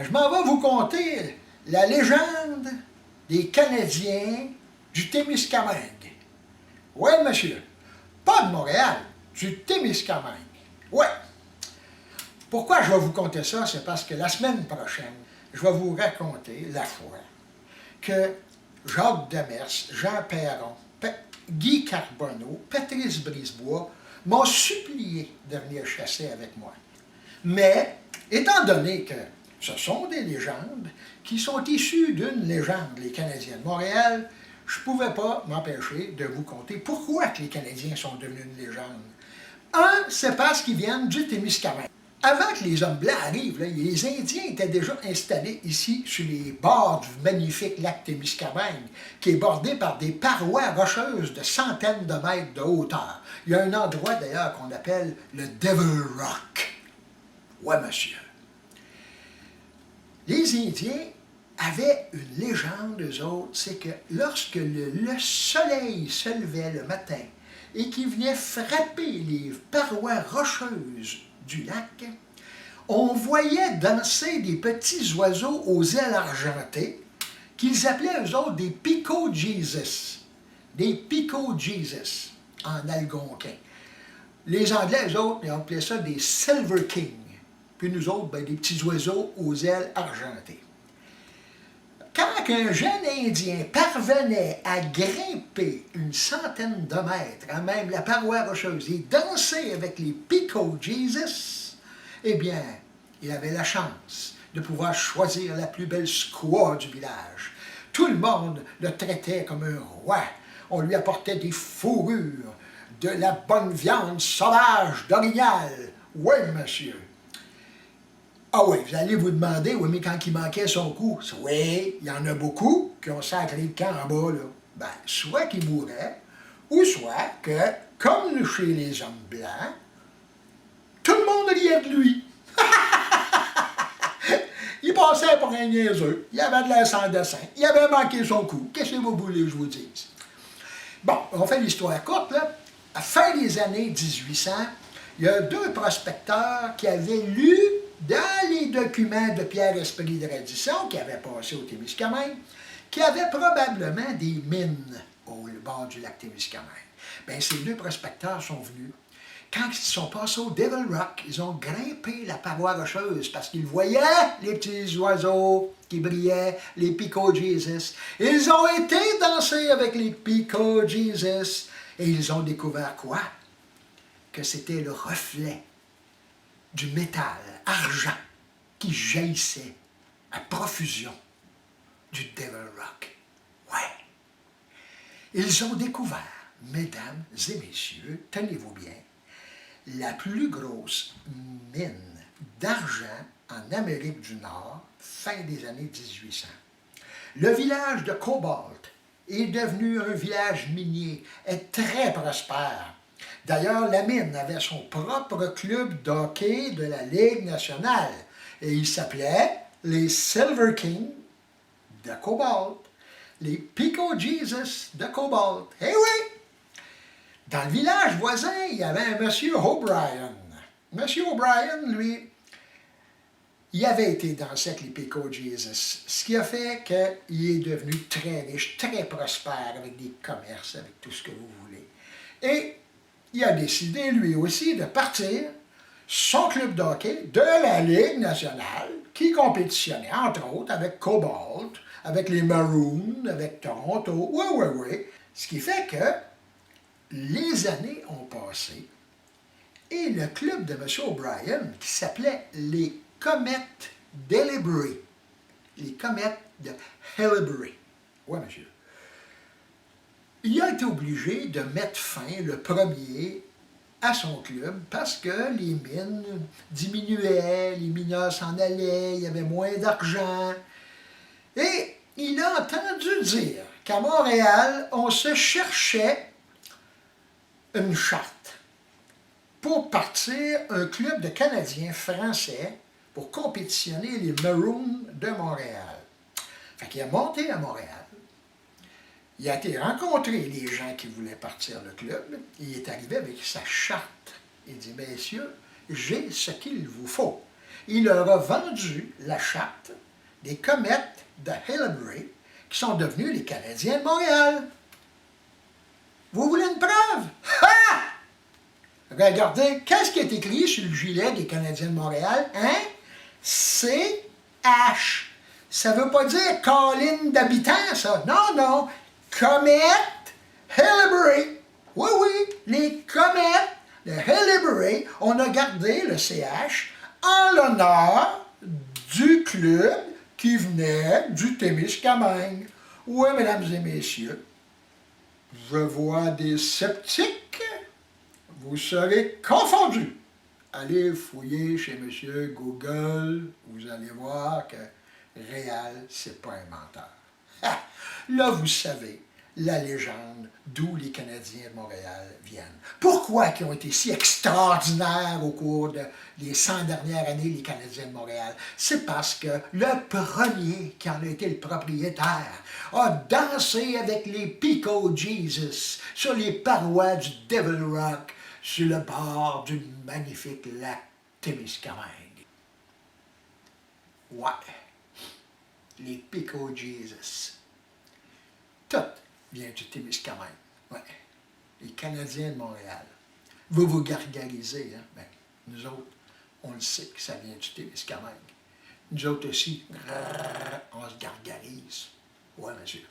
Je m'en vais vous conter la légende des Canadiens du Témiscamingue. Oui, monsieur. Pas de Montréal, du Témiscamingue. Oui. Pourquoi je vais vous conter ça? C'est parce que la semaine prochaine, je vais vous raconter la fois que Jacques Demers, Jean Perron, Guy Carbonneau, Patrice Brisebois m'ont supplié de venir chasser avec moi. Mais, étant donné que ce sont des légendes qui sont issues d'une légende, les Canadiens de Montréal, je ne pouvais pas m'empêcher de vous conter pourquoi que les Canadiens sont devenus une légende. Un, c'est parce qu'ils viennent du Témiscamingue. Avant que les hommes blancs arrivent, les Indiens étaient déjà installés ici sur les bords du magnifique lac Témiscamingue, qui est bordé par des parois rocheuses de centaines de mètres de hauteur. Il y a un endroit d'ailleurs qu'on appelle le Devil Rock. Ouais, monsieur. Les Indiens avaient une légende, eux autres, c'est que lorsque le soleil se levait le matin et qu'il venait frapper les parois rocheuses du lac, on voyait danser des petits oiseaux aux ailes argentées qu'ils appelaient eux autres des Pico Jesus. Des Pico Jesus en algonquin. Les Anglais, eux autres, ils appelaient ça des Silver King. Puis nous autres, ben, des petits oiseaux aux ailes argentées. Quand un jeune Indien parvenait à grimper une centaine de mètres à même la paroi rocheuse et danser avec les Pico Jesus, eh bien, il avait la chance de pouvoir choisir la plus belle squaw du village. Tout le monde le traitait comme un roi. On lui apportait des fourrures, de la bonne viande sauvage d'orignal. Oui, monsieur. Ah oui, vous allez vous demander, oui, mais quand il manquait son coup, oui, il y en a beaucoup qui ont sacré le camp en bas, là. Ben, soit qu'ils mouraient, ou soit que, comme chez les hommes blancs, tout le monde riait de lui. Il passait pour un niaiseux, il avait de l'air sans dessin, il avait manqué son coup. Qu'est-ce que vous voulez que je vous dise? Bon, on fait l'histoire courte, là. À la fin des années 1800, il y a deux prospecteurs qui avaient lu dans les documents de Pierre Esprit de Radisson, qui avait passé au Témiscamingue, qui avait probablement des mines au bord du lac Témiscamingue. Bien, ces deux prospecteurs sont venus. Quand ils sont passés au Devil Rock, ils ont grimpé la paroi rocheuse parce qu'ils voyaient les petits oiseaux qui brillaient, les Pico Jesus. Ils ont été danser avec les Pico Jesus et ils ont découvert quoi? Que c'était le reflet du métal, argent, qui jaillissait à profusion du Devil Rock. Ouais. Ils ont découvert, mesdames et messieurs, tenez-vous bien, la plus grosse mine d'argent en Amérique du Nord, fin des années 1800. Le village de Cobalt est devenu un village minier, est très prospère. D'ailleurs, la mine avait son propre club d'hockey de la Ligue nationale et il s'appelait les Silver Kings de Cobalt, les Pico Jesus de Cobalt. Eh oui! Dans le village voisin, il y avait un monsieur O'Brien. Monsieur O'Brien, lui, il avait été danser avec les Pico Jesus, ce qui a fait qu'il est devenu très riche, très prospère avec des commerces, avec tout ce que vous voulez. Et il a décidé, lui aussi, de partir son club de hockey de la Ligue nationale, qui compétitionnait, entre autres, avec Cobalt, avec les Maroons, avec Toronto, oui. Ce qui fait que les années ont passé et le club de M. O'Brien, qui s'appelait les Comètes d'Haileybury, les Comètes de Haileybury, oui, monsieur, il a été obligé de mettre fin le premier à son club parce que les mines diminuaient, les mineurs s'en allaient, il y avait moins d'argent. Et il a entendu dire qu'à Montréal, on se cherchait une charte pour partir un club de Canadiens français pour compétitionner les Maroons de Montréal. Fait qu'il a monté à Montréal. Il a été rencontrer les gens qui voulaient partir le club. Il est arrivé avec sa charte. Il dit, messieurs, j'ai ce qu'il vous faut. il leur a vendu la charte des comètes de Haileybury, qui sont devenus les Canadiens de Montréal. Vous voulez une preuve? Ha! Regardez, qu'est-ce qui est écrit sur le gilet des Canadiens de Montréal? Hein? CH. Ça ne veut pas dire colline d'habitants, ça. Non, non. Comète Haileybury. Oui, oui, les comètes de Haileybury. On a gardé le CH en l'honneur du club qui venait du Témiscamingue. Oui, mesdames et messieurs, je vois des sceptiques. Vous serez confondus. Allez fouiller chez M. Google, vous allez voir que réel, c'est pas un menteur. Ha! Là, vous savez la légende d'où les Canadiens de Montréal viennent. Pourquoi ils ont été si extraordinaires au cours des 100 dernières années, les Canadiens de Montréal? C'est parce que le premier, qui en a été le propriétaire, a dansé avec les Pico Jesus sur les parois du Devil Rock, sur le bord du magnifique lac Témiscamingue. Ouais, les Pico Jesus. Tout vient du Témiscamingue. Ouais. Les Canadiens de Montréal. Vous vous gargarisez, hein? Ben, nous autres, on le sait que ça vient du Témiscamingue. Nous autres aussi, on se gargarise. Ouais, monsieur.